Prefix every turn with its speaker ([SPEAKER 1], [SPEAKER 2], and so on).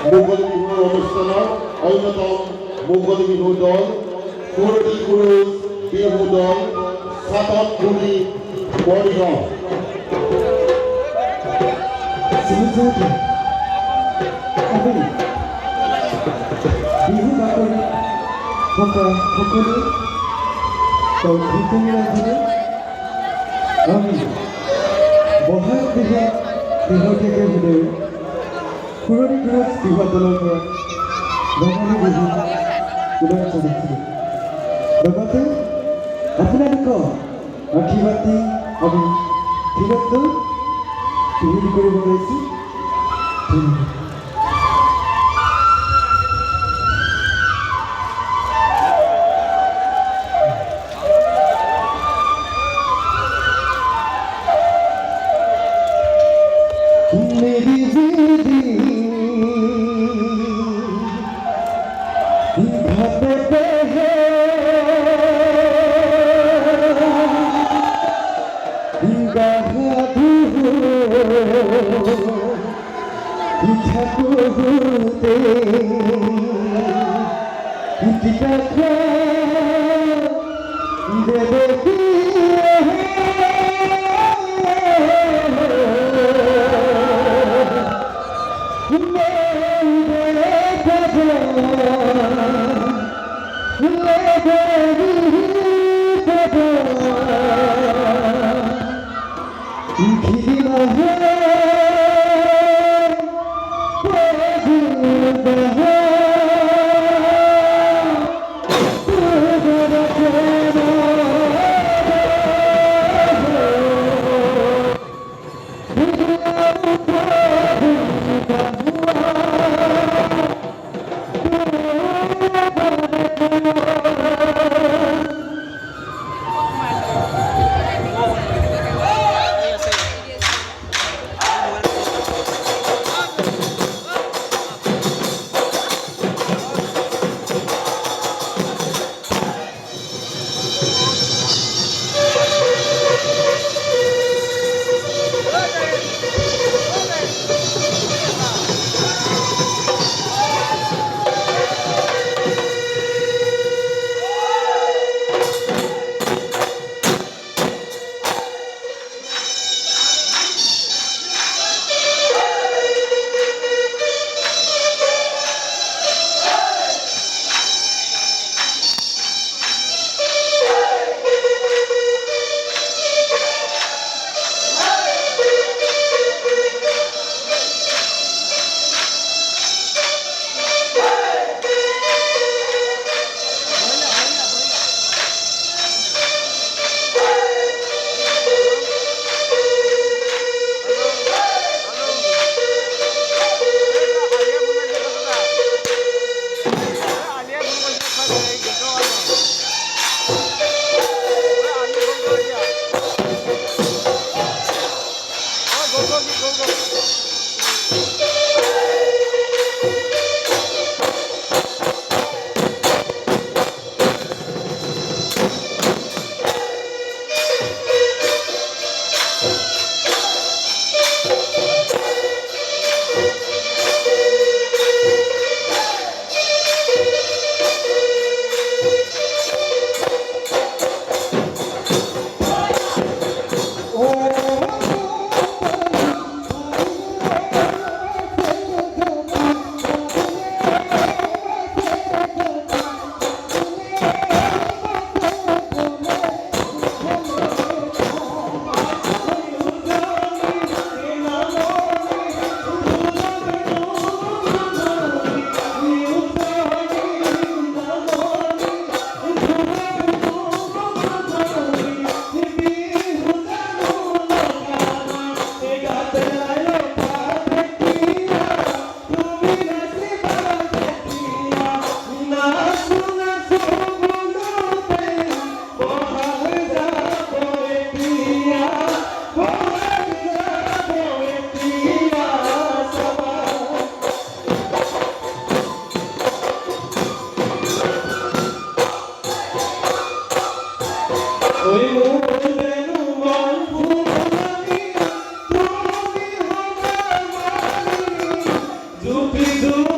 [SPEAKER 1] মুঘল বিহুর অনুষ্ঠানৰ অন্যতম মুঘল বিহু দল কুৰটি কুৰুজ বিহু দল সাততগুৰি মৰিগাঁও।
[SPEAKER 2] বিহু বাতৰি থকা সকলো ভূপেন ৰাজনে আমি বহাগ বিহুত বিহুতীয়াকৈ হ'লেও পুৰণি কুৰুজ বিহু দলৰ পৰা ৰঙালী বিহু উদযাপন কৰিছিলোঁ। লগতে আপোনালোকক আশীৰ্বাদ দি আমি ধীৰত্ব বিহুতি কৰিব লৈছোঁ। ধন্যবাদ। मेरी जिंदगी घाटे पे है गाधू ठाकुरते किता देवे
[SPEAKER 3] Dupi